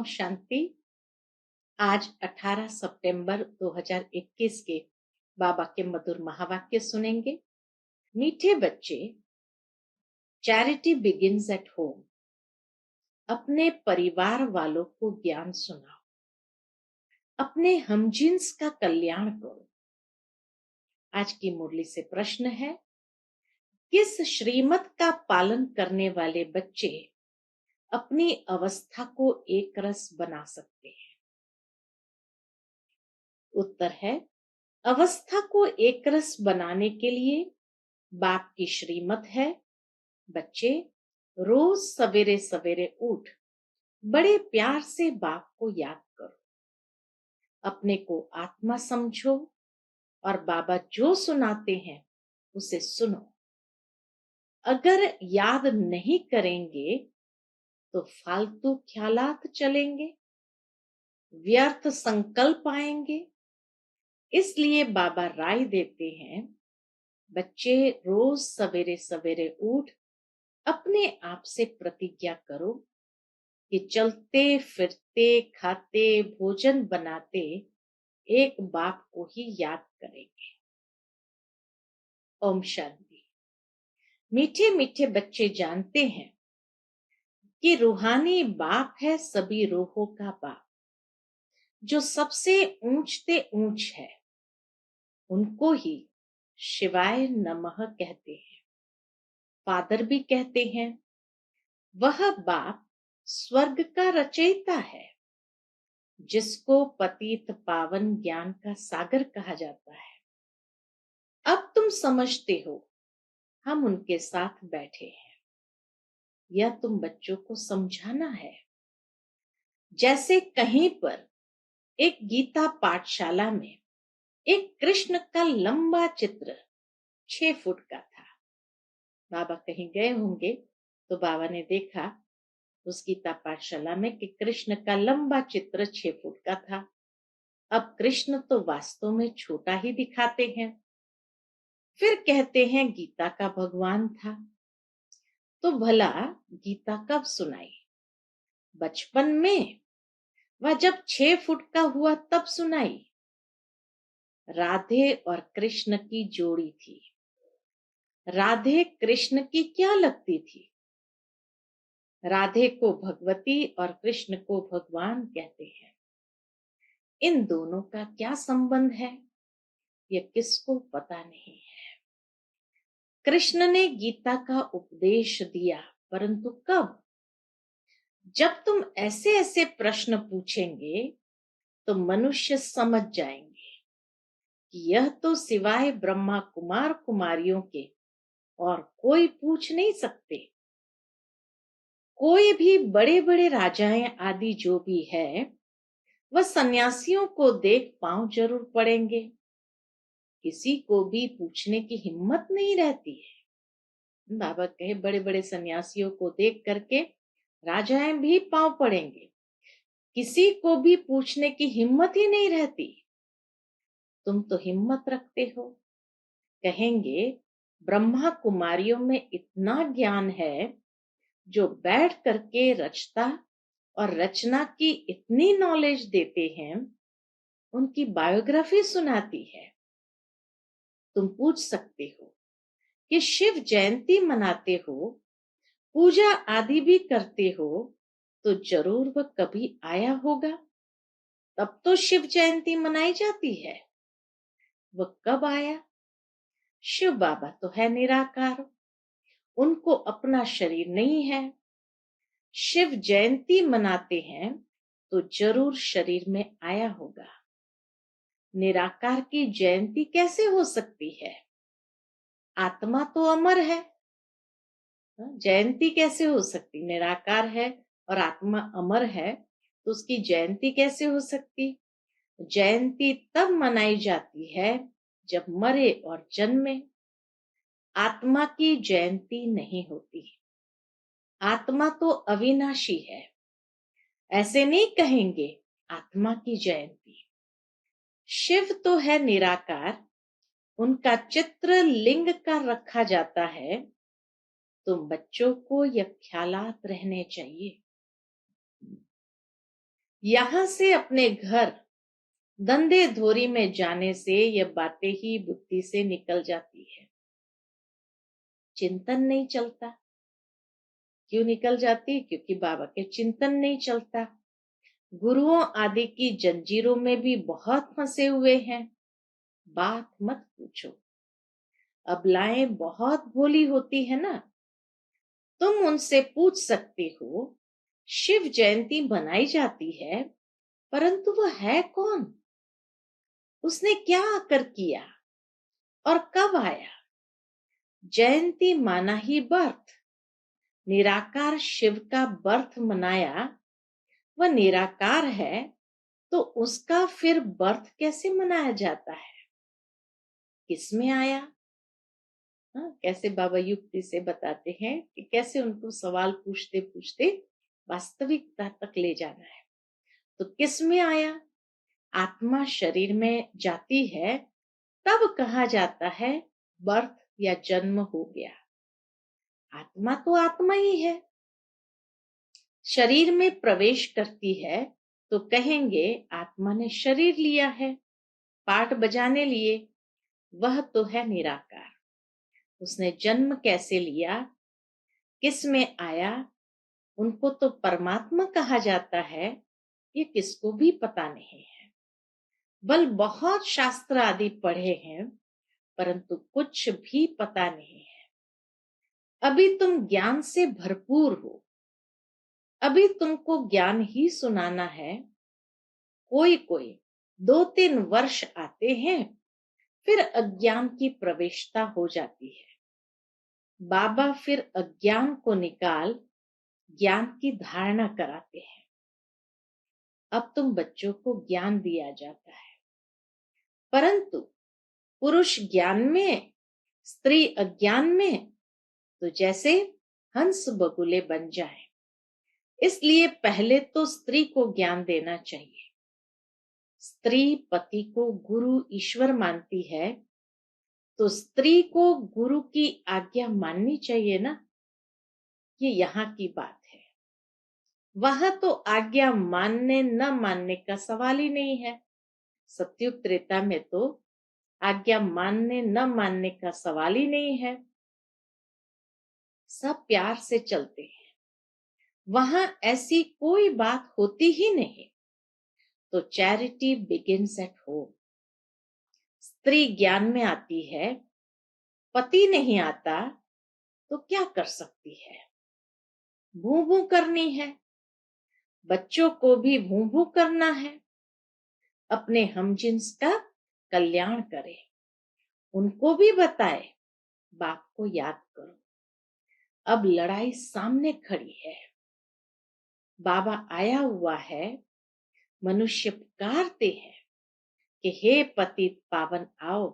शांति। आज 18 सितंबर 2021 के बाबा के मधुर महावाक्य सुनेंगे। मीठे बच्चे, चैरिटी बिगिंस एट होम। अपने परिवार वालों को ज्ञान सुनाओ, अपने हमजिन्स का कल्याण करो। आज की मुरली से प्रश्न है, किस श्रीमत का पालन करने वाले बच्चे अपनी अवस्था को एक रस बना सकते हैं? उत्तर है, अवस्था को एक रस बनाने के लिए बाप की श्रीमत है, बच्चे रोज सवेरे सवेरे उठ बड़े प्यार से बाप को याद करो, अपने को आत्मा समझो और बाबा जो सुनाते हैं उसे सुनो। अगर याद नहीं करेंगे तो फालतू ख्यालात चलेंगे, व्यर्थ संकल्प आएंगे। इसलिए बाबा राय देते हैं, बच्चे रोज सवेरे सवेरे उठ अपने आप से प्रतिज्ञा करो कि चलते फिरते खाते भोजन बनाते एक बाप को ही याद करेंगे। ओम शांति। मीठे मीठे बच्चे जानते हैं कि रूहानी बाप है सभी रूहों का बाप, जो सबसे ऊंचते ऊंच है। उनको ही शिवाय नमः कहते हैं, फादर भी कहते हैं। वह बाप स्वर्ग का रचयिता है, जिसको पतित पावन ज्ञान का सागर कहा जाता है। अब तुम समझते हो, हम उनके साथ बैठे हैं। यह तुम बच्चों को समझाना है। जैसे कहीं पर एक गीता पाठशाला में एक कृष्ण का लंबा चित्र 6 फुट का था। बाबा कहीं गए होंगे तो बाबा ने देखा उस गीता पाठशाला में कि कृष्ण का लंबा चित्र 6 फुट का था। अब कृष्ण तो वास्तव में छोटा ही दिखाते हैं, फिर कहते हैं गीता का भगवान था। तो भला गीता कब सुनाई? बचपन में, वह जब 6 फुट का हुआ तब सुनाई। राधे और कृष्ण की जोड़ी थी। राधे कृष्ण की क्या लगती थी? राधे को भगवती और कृष्ण को भगवान कहते हैं। इन दोनों का क्या संबंध है, यह किसको पता नहीं है। कृष्ण ने गीता का उपदेश दिया, परंतु कब? जब तुम ऐसे ऐसे प्रश्न पूछेंगे तो मनुष्य समझ जाएंगे कि यह तो सिवाय ब्रह्मा कुमार कुमारियों के और कोई पूछ नहीं सकते। कोई भी बड़े बड़े राजाएं आदि जो भी है, वह सन्यासियों को देख पांव जरूर पड़ेंगे। किसी को भी पूछने की हिम्मत नहीं रहती है। बाबा कहे, बड़े बड़े सन्यासियों को देख करके राजाएं भी पांव पड़ेंगे, किसी को भी पूछने की हिम्मत ही नहीं रहती। तुम तो हिम्मत रखते हो। कहेंगे, ब्रह्मा कुमारियों में इतना ज्ञान है जो बैठ करके रचता और रचना की इतनी नॉलेज देते हैं, उनकी बायोग्राफी सुनाती है। तुम पूछ सकते हो कि शिव जयंती मनाते हो, पूजा आदि भी करते हो, तो जरूर वह कभी आया होगा, तब तो शिव जयंती मनाई जाती है। वह कब आया? शिव बाबा तो है निराकार, उनको अपना शरीर नहीं है। शिव जयंती मनाते हैं तो जरूर शरीर में आया होगा। निराकार की जयंती कैसे हो सकती है? आत्मा तो अमर है, जयंती कैसे हो सकती? निराकार है और आत्मा अमर है, तो उसकी जयंती कैसे हो सकती? जयंती तब मनाई जाती है जब मरे और जन्मे। आत्मा की जयंती नहीं होती। आत्मा तो अविनाशी है। ऐसे नहीं कहेंगे आत्मा की जयंती। शिव तो है निराकार, उनका चित्र लिंग का रखा जाता है। तो बच्चों को यह ख्यालात रहने चाहिए। यहां से अपने घर धंधे धोरी में जाने से यह बातें ही बुद्धि से निकल जाती है, चिंतन नहीं चलता। क्यों निकल जाती? क्योंकि बाबा के चिंतन नहीं चलता। गुरुओं आदि की जंजीरों में भी बहुत फंसे हुए हैं, बात मत पूछो। अबलाएं बहुत भोली होती है ना, तुम उनसे पूछ सकती हो, शिव जयंती मनाई जाती है, परंतु वह है कौन? उसने क्या आकर किया और कब आया? जयंती माना ही बर्थ, निराकार शिव का बर्थ मनाया। वह निराकार है तो उसका फिर बर्थ कैसे मनाया जाता है? किसमें आया? हाँ, कैसे बाबा युक्ति से बताते हैं कि कैसे उनको सवाल पूछते पूछते वास्तविकता तक ले जाना है। तो किस में आया? आत्मा शरीर में जाती है तब कहा जाता है बर्थ या जन्म हो गया। आत्मा तो आत्मा ही है, शरीर में प्रवेश करती है तो कहेंगे आत्मा ने शरीर लिया है, पाठ बजाने लिए। वह तो है निराकार। उसने जन्म कैसे लिया, किस में आया, उनको तो परमात्मा कहा जाता है, ये किसको भी पता नहीं है। बल बहुत शास्त्र आदि पढ़े हैं, परंतु कुछ भी पता नहीं है। अभी तुम ज्ञान से भरपूर हो, अभी तुमको ज्ञान ही सुनाना है। कोई कोई 2-3 वर्ष आते हैं, फिर अज्ञान की प्रवेशता हो जाती है। बाबा फिर अज्ञान को निकाल ज्ञान की धारणा कराते हैं। अब तुम बच्चों को ज्ञान दिया जाता है, परंतु पुरुष ज्ञान में, स्त्री अज्ञान में, तो जैसे हंस बगुले बन जाए। इसलिए पहले तो स्त्री को ज्ञान देना चाहिए। स्त्री पति को गुरु ईश्वर मानती है, तो स्त्री को गुरु की आज्ञा माननी चाहिए ना। ये यहाँ की बात है। वहां तो आज्ञा मानने न मानने का सवाल ही नहीं है। सतयुग त्रेता में तो आज्ञा मानने न मानने का सवाल ही नहीं है, सब प्यार से चलते हैं। वहां ऐसी कोई बात होती ही नहीं। तो चैरिटी बिगिंस एट होम। स्त्री ज्ञान में आती है, पति नहीं आता, तो क्या कर सकती है? भू भू करनी है। बच्चों को भी भू भू करना है। अपने हमजिन्स का कल्याण करे, उनको भी बताए बाप को याद करो। अब लड़ाई सामने खड़ी है। बाबा आया हुआ है, मनुष्य पुकारते हैं कि हे पतित पावन आओ।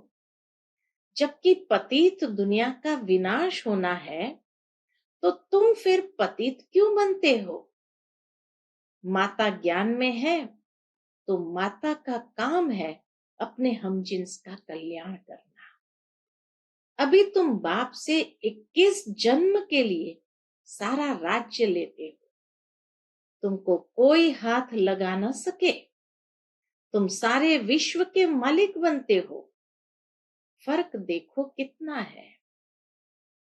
जबकि पतित दुनिया का विनाश होना है, तो तुम फिर पतित क्यों बनते हो? माता ज्ञान में है तो माता का काम है अपने हमजिन्स का कल्याण करना। अभी तुम बाप से 21 जन्म के लिए सारा राज्य लेते हो, तुमको कोई हाथ लगा न सके। तुम सारे विश्व के मालिक बनते हो। फर्क देखो कितना है।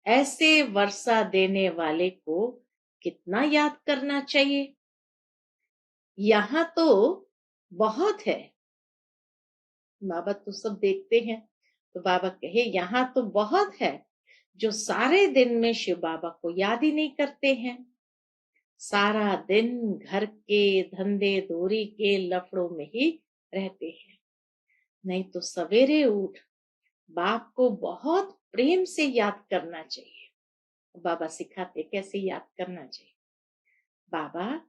ऐसे वर्षा देने वाले को कितना याद करना चाहिए। यहाँ तो बहुत है। बाबा तो सब देखते हैं, तो बाबा कहे यहाँ तो बहुत है जो सारे दिन में शिव बाबा को याद ही नहीं करते हैं। सारा दिन घर के धंधे धोरी के लफड़ों में ही रहते हैं। नहीं तो सवेरे उठ बाप को बहुत प्रेम से याद करना चाहिए। बाबा सिखाते कैसे याद करना चाहिए। बाबा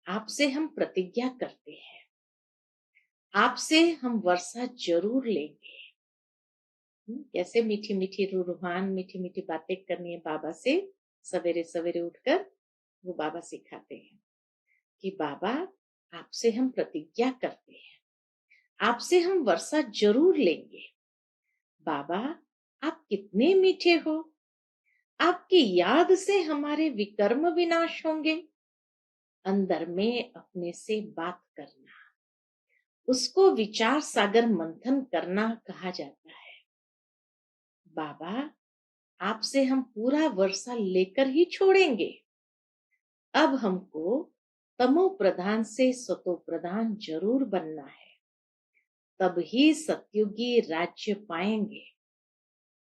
आपसे हम प्रतिज्ञा करते हैं, आपसे हम वर्षा जरूर लेंगे। कैसे मीठी मीठी रूहान मीठी मीठी बातें करनी है बाबा से। सवेरे सवेरे उठकर वो बाबा सिखाते हैं कि बाबा आपसे हम प्रतिज्ञा करते हैं, आपसे हम वर्षा जरूर लेंगे। बाबा आप कितने मीठे हो, आपकी याद से हमारे विकर्म विनाश होंगे। अंदर में अपने से बात करना, उसको विचार सागर मंथन करना कहा जाता है। बाबा, आपसे हम पूरा वर्षा लेकर ही छोड़ेंगे। अब हमको तमो प्रधान से सतो प्रधान जरूर बनना है, तब ही सतयुगी राज्य पाएंगे।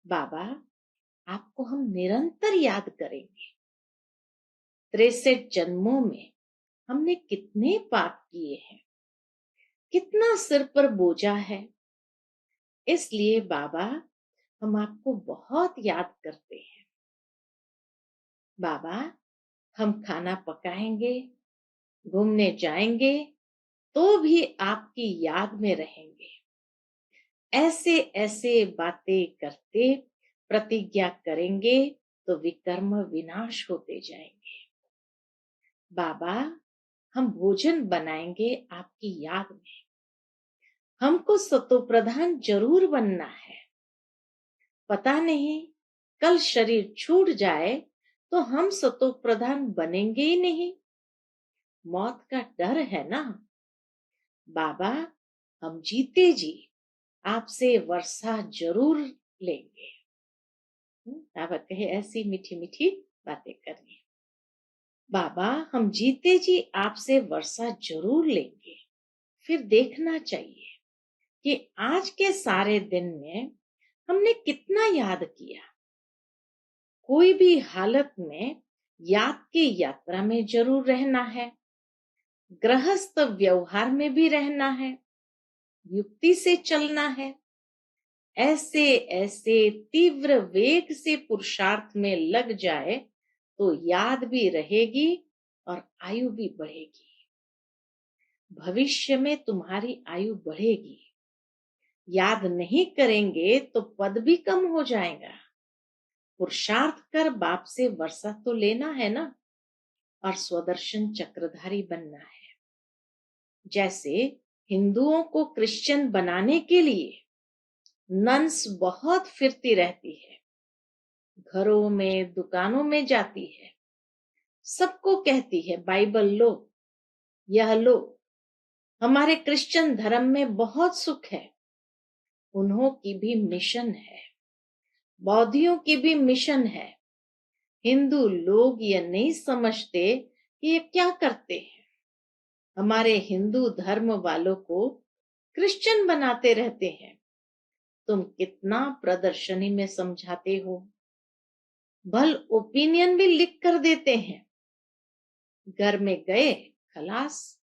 बाबा, आपको हम निरंतर याद करेंगे। 63 जन्मों में हमने कितने पाप किए हैं, कितना सिर पर बोझा है। इसलिए बाबा, हम आपको बहुत याद करते हैं। बाबा, हम खाना पकाएंगे, घूमने जाएंगे, तो भी आपकी याद में रहेंगे। ऐसे ऐसे बातें करते प्रतिज्ञा करेंगे तो विकर्म विनाश होते जाएंगे। बाबा, हम भोजन बनाएंगे आपकी याद में। हमको सतो प्रधान जरूर बनना है। पता नहीं कल शरीर छूट जाए तो हम सतो प्रधान बनेंगे ही नहीं। मौत का डर है ना। बाबा, हम जीते जी आपसे वर्षा जरूर लेंगे। बाबा कहे ऐसी मीठी मीठी बातें करिए। बाबा, हम जीते जी आपसे वर्षा जरूर लेंगे। फिर देखना चाहिए कि आज के सारे दिन में हमने कितना याद किया। कोई भी हालत में याद की यात्रा में जरूर रहना है, गृहस्थ व्यवहार में भी रहना है, युक्ति से चलना है। ऐसे ऐसे तीव्र वेग से पुरुषार्थ में लग जाए तो याद भी रहेगी और आयु भी बढ़ेगी। भविष्य में तुम्हारी आयु बढ़ेगी। याद नहीं करेंगे तो पद भी कम हो जाएगा। पुरुषार्थ कर बाप से वर्षा तो लेना है ना, और स्वदर्शन चक्रधारी बनना है। जैसे हिंदुओं को क्रिश्चियन बनाने के लिए नन्स बहुत फिरती रहती है, घरों में दुकानों में जाती है, सबको कहती है बाइबल लो, यह लो, हमारे क्रिश्चियन धर्म में बहुत सुख है। उन्हों की भी मिशन है, बौद्धियों की भी मिशन है। हिंदू लोग ये नहीं समझते कि ये क्या करते हैं। हमारे हिंदू धर्म वालों को क्रिश्चियन बनाते रहते हैं। तुम कितना प्रदर्शनी में समझाते हो, भल ओपिनियन भी लिख कर देते हैं, घर में गए खलास।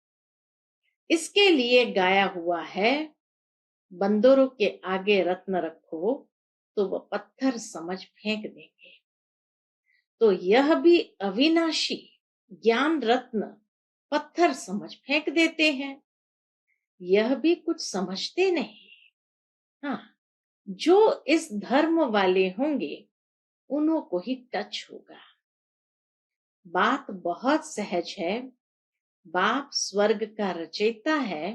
इसके लिए गाया हुआ है, बंदरों के आगे रत्न रखो तो वह पत्थर समझ फेंक देंगे। तो यह भी अविनाशी ज्ञान रत्न पत्थर समझ फेंक देते हैं। यह भी कुछ समझते नहीं। हाँ, जो इस धर्म वाले होंगे उन्हों को ही टच होगा। बात बहुत सहज है। बाप स्वर्ग का रचयिता है।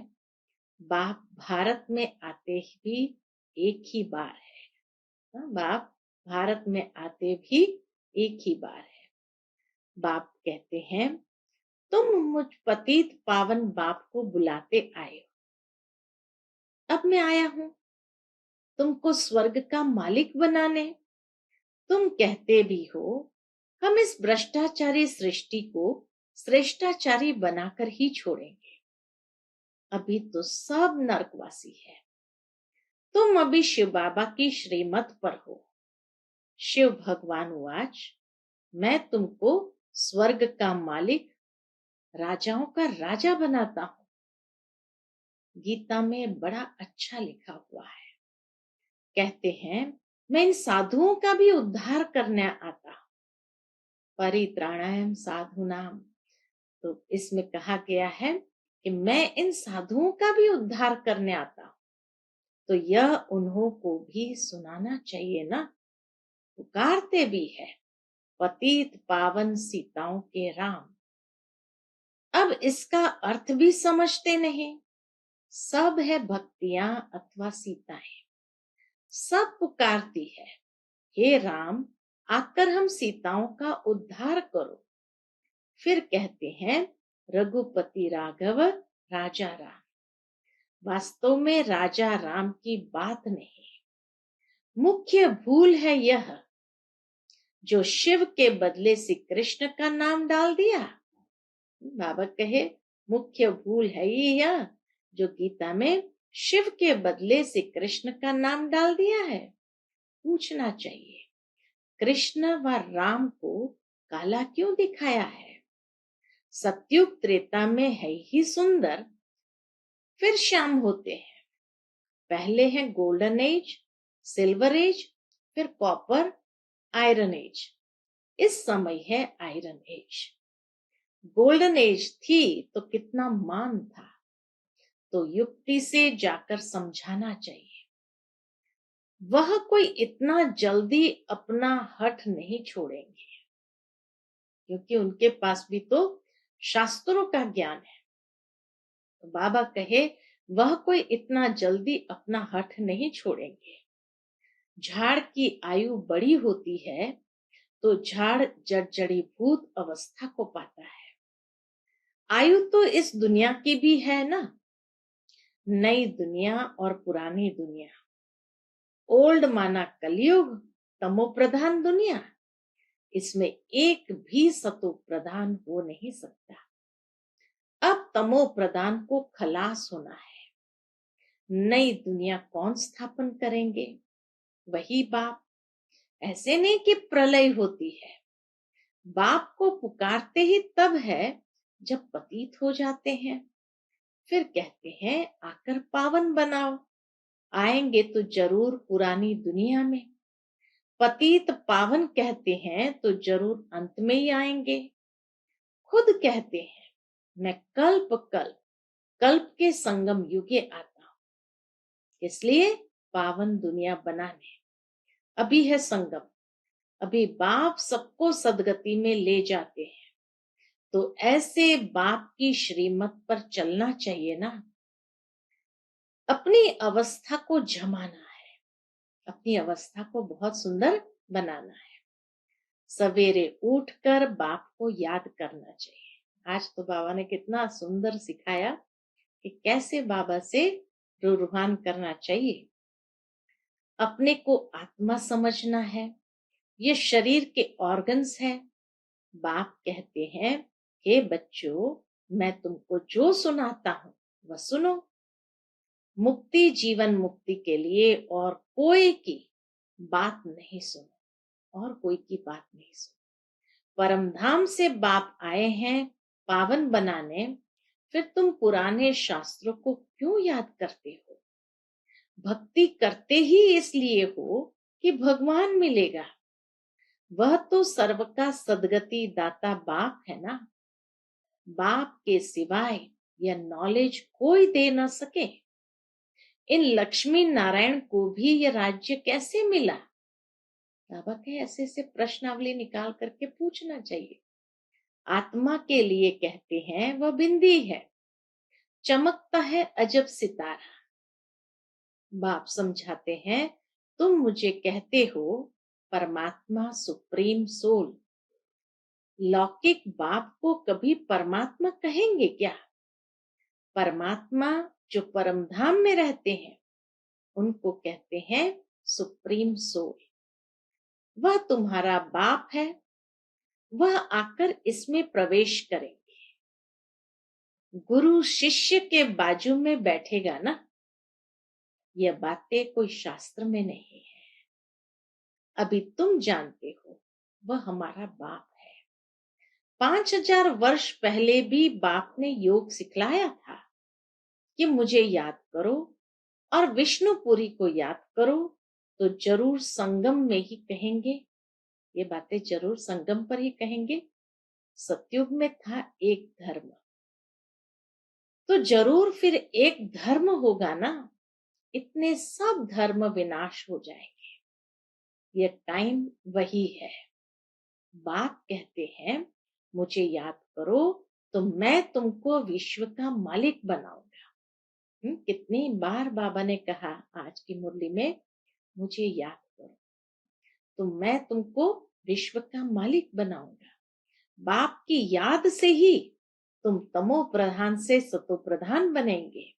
बाप भारत में आते भी एक ही बार है। बाप भारत में आते भी एक ही बार है। बाप कहते हैं, तुम मुझ पतित पावन बाप को बुलाते आए हो, अब मैं आया हूं तुमको स्वर्ग का मालिक बनाने। तुम कहते भी हो हम इस भ्रष्टाचारी सृष्टि को श्रेष्ठाचारी बनाकर ही छोड़ेंगे। अभी तो सब नरकवासी है। तुम अभी शिव बाबा की श्रीमत पर हो। शिव भगवान वाच, मैं तुमको स्वर्ग का मालिक, राजाओं का राजा बनाता हूं। गीता में बड़ा अच्छा लिखा हुआ है। कहते हैं, मैं इन साधुओं का भी उद्धार करने आता हूं। परित्राणाय साधुनाम, तो इसमें कहा गया है कि मैं इन साधुओं का भी उद्धार करने आता हूं। तो यह उन्हों को भी सुनाना चाहिए ना। पुकारते भी है, पतित पावन सीताओं के राम। अब इसका अर्थ भी समझते नहीं। सब है भक्तियां अथवा सीताएं, सब पुकारती है, हे राम आकर हम सीताओं का उद्धार करो। फिर कहते हैं, रघुपति राघव राजा राम। वास्तव में राजा राम की बात नहीं, मुख्य भूल है यह जो शिव के बदले श्री कृष्ण का नाम डाल दिया। बाबा कहे मुख्य भूल है ये यह जो गीता में शिव के बदले श्री कृष्ण का नाम डाल दिया है। पूछना चाहिए कृष्ण व राम को काला क्यों दिखाया है? सतयुग त्रेता में है ही सुंदर, फिर श्याम होते हैं। पहले है गोल्डन एज, सिल्वर एज, फिर कॉपर, आयरन एज। इस समय है आयरन एज। गोल्डन एज थी तो कितना मान था, तो युक्ति से जाकर समझाना चाहिए। वह कोई इतना जल्दी अपना हठ नहीं छोड़ेंगे, क्योंकि उनके पास भी तो शास्त्रों का ज्ञान है। तो बाबा कहे वह कोई इतना जल्दी अपना हठ नहीं छोड़ेंगे। झाड़ की आयु बड़ी होती है तो झाड़ जड़जड़ीभूत अवस्था को पाता है। आयु तो इस दुनिया की भी है ना, नई दुनिया और पुरानी दुनिया। ओल्ड माना कलयुग, तमो प्रधान दुनिया। इसमें एक भी सतो प्रधान हो नहीं सकता। अब तमो प्रधान को खलास होना है। नई दुनिया कौन स्थापन करेंगे? वही बाप। ऐसे नहीं कि प्रलय होती है। बाप को पुकारते ही तब है जब पतित हो जाते हैं। फिर कहते हैं आकर पावन बनाओ। आएंगे तो जरूर पुरानी दुनिया में। पतित पावन कहते हैं तो जरूर अंत में ही आएंगे। खुद कहते हैं मैं कल्प कल्प कल्प के संगम युगे आता हूं, इसलिए पावन दुनिया बनाने। अभी है संगम, अभी बाप सबको सदगति में ले जाते हैं। तो ऐसे बाप की श्रीमत पर चलना चाहिए ना। अपनी अवस्था को जमाना है, अपनी अवस्था को बहुत सुंदर बनाना है। सवेरे उठकर बाप को याद करना चाहिए। आज तो बाबा ने कितना सुंदर सिखाया कि कैसे बाबा से रूहान करना चाहिए। अपने को आत्मा समझना है, ये शरीर के ऑर्गन्स है। बाप कहते हैं हे बच्चों, मैं तुमको जो सुनाता हूं वह सुनो। मुक्ति जीवन मुक्ति के लिए और कोई की बात नहीं सुनो, और कोई की बात नहीं सुनो। परम धाम से बाप आए हैं पावन बनाने, फिर तुम पुराने शास्त्रों को क्यों याद करते हो? भक्ति करते ही इसलिए हो कि भगवान मिलेगा। वह तो सर्व का सदगति दाता बाप है ना। बाप के सिवाय यह नॉलेज कोई दे न सके। इन लक्ष्मी नारायण को भी यह राज्य कैसे मिला? बाबा के ऐसे ऐसे प्रश्नावली निकाल करके पूछना चाहिए। आत्मा के लिए कहते हैं वह बिंदी है, चमकता है अजब सितारा। बाप समझाते हैं तुम मुझे कहते हो परमात्मा सुप्रीम सोल। लौकिक बाप को कभी परमात्मा कहेंगे क्या? परमात्मा जो परम धाम में रहते हैं उनको कहते हैं सुप्रीम सोल। वह तुम्हारा बाप है, वह आकर इसमें प्रवेश करेंगे। गुरु शिष्य के बाजू में बैठेगा ना। यह बातें कोई शास्त्र में नहीं है। अभी तुम जानते हो वह हमारा बाप है। 5000 वर्ष पहले भी बाप ने योग सिखलाया था कि मुझे याद करो और विष्णुपुरी को याद करो, तो जरूर संगम में ही कहेंगे। ये बातें जरूर संगम पर ही कहेंगे। सतयुग में था एक धर्म, तो जरूर फिर एक धर्म होगा ना। इतने सब धर्म विनाश हो जाएंगे। ये टाइम वही है। बाप कहते हैं मुझे याद करो तो मैं तुमको विश्व का मालिक बनाऊंगा। कितनी बार बाबा ने कहा आज की मुरली में, मुझे याद करो तो मैं तुमको विश्व का मालिक बनाऊंगा। बाप की याद से ही तुम तमो प्रधान से सतो प्रधान बनेंगे।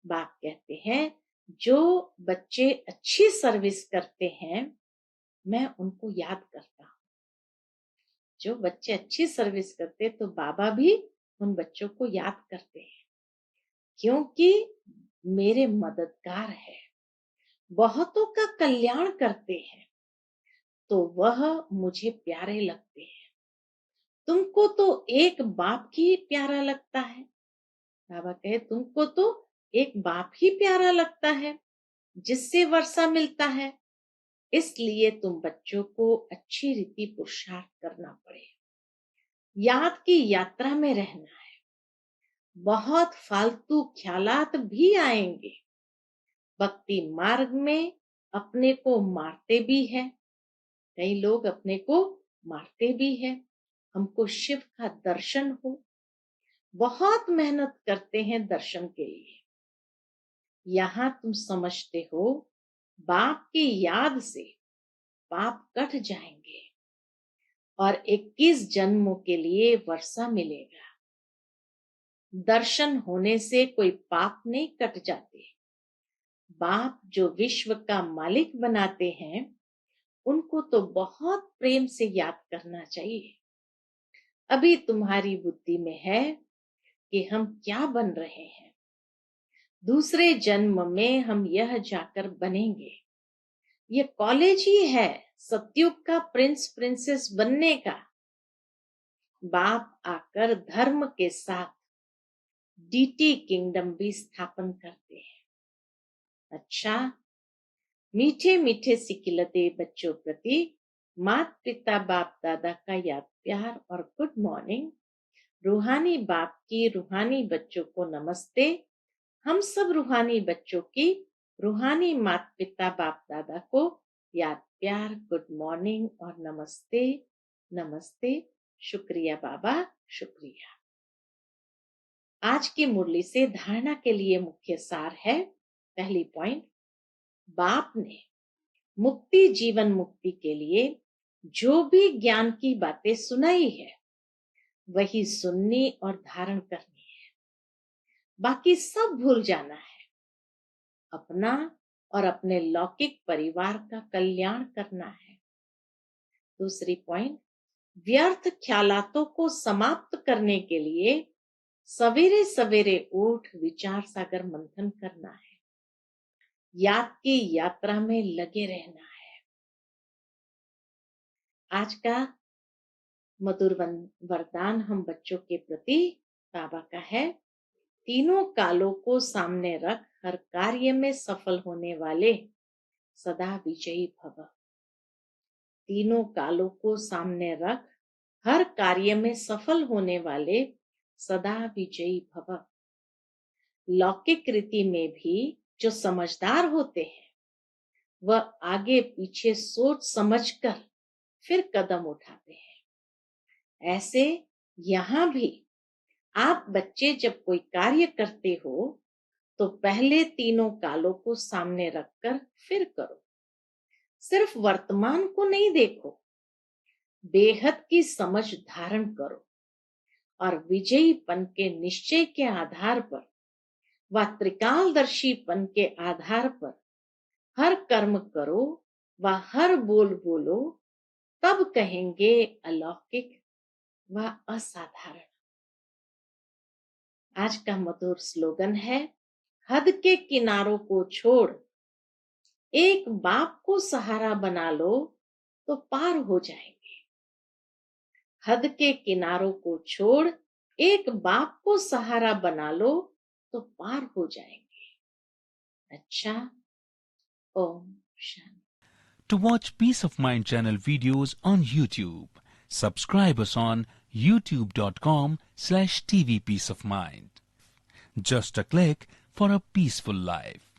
बाप कहते हैं जो बच्चे अच्छी सर्विस करते हैं मैं उनको याद करता हूँ। जो बच्चे अच्छी सर्विस करते तो बाबा भी उन बच्चों को याद करते हैं, क्योंकि मेरे मददगार है, बहुतों का कल्याण करते हैं, तो वह मुझे प्यारे लगते हैं। तुमको तो एक बाप ही प्यारा लगता है। बाबा कहे तुमको तो एक बाप ही प्यारा लगता है जिससे वर्षा मिलता है, इसलिए तुम बच्चों को अच्छी रीति पुरुषार्थ करना पड़े। याद की यात्रा में रहना है। बहुत फालतू ख्यालात भी आएंगे। भक्ति मार्ग में अपने को मारते भी है, कई लोग अपने को मारते भी है। हमको शिव का दर्शन हो, बहुत मेहनत करते हैं दर्शन के लिए। यहाँ तुम समझते हो बाप की याद से पाप कट जाएंगे और 21 जन्मों के लिए वर्षा मिलेगा। दर्शन होने से कोई पाप नहीं कट जाते। बाप जो विश्व का मालिक बनाते हैं उनको तो बहुत प्रेम से याद करना चाहिए। अभी तुम्हारी बुद्धि में है कि हम क्या बन रहे हैं, दूसरे जन्म में हम यह जाकर बनेंगे। ये कॉलेज ही है सतयुग का प्रिंस प्रिंसेस बनने का। बाप आकर धर्म के साथ डीटी किंगडम भी स्थापन करते हैं। अच्छा, मीठे मीठे सिकिलते बच्चों प्रति माता पिता बाप दादा का याद प्यार और गुड मॉर्निंग। रूहानी बाप की रूहानी बच्चों को नमस्ते। हम सब रूहानी बच्चों की रूहानी माता पिता बाप दादा को याद प्यार गुड मॉर्निंग और नमस्ते नमस्ते। शुक्रिया बाबा, शुक्रिया। आज की मुरली से धारणा के लिए मुख्य सार है। पहली पॉइंट, बाप ने मुक्ति जीवन मुक्ति के लिए जो भी ज्ञान की बातें सुनाई है वही सुननी और धारण करनी है, बाकी सब भूल जाना है। अपना और अपने लौकिक परिवार का कल्याण करना है। दूसरी पॉइंट, व्यर्थ ख्यालातों को समाप्त करने के लिए सवेरे सवेरे उठ विचार सागर मंथन करना है। याद की यात्रा में लगे रहना है। आज का मधुर वरदान हम बच्चों के प्रति बाबा का है। तीनों कालों को सामने रख हर कार्य में सफल होने वाले सदा विजयी भव। तीनों कालों को सामने रख हर कार्य में सफल होने वाले सदा विजयी भव। लौकिक रीति में भी जो समझदार होते हैं वह आगे पीछे सोच समझकर फिर कदम उठाते हैं। ऐसे यहाँ भी आप बच्चे जब कोई कार्य करते हो तो पहले तीनों कालों को सामने रखकर फिर करो। सिर्फ वर्तमान को नहीं देखो, बेहद की समझ धारण करो और विजयीपन के निश्चय के आधार पर व त्रिकालदर्शीपन के आधार पर हर कर्म करो व हर बोल बोलो, तब कहेंगे अलौकिक व असाधारण। आज का मधुर स्लोगन है, हद के किनारों को छोड़ एक बाप को सहारा बना लो तो पार हो जाएंगे। हद के किनारों को छोड़ एक बाप को सहारा बना लो तो पार हो जाएंगे। अच्छा, Om Shanti. To watch Peace of Mind channel videos on YouTube, subscribe us on youtube.com/tvpeaceofmind. Just a click for a peaceful life.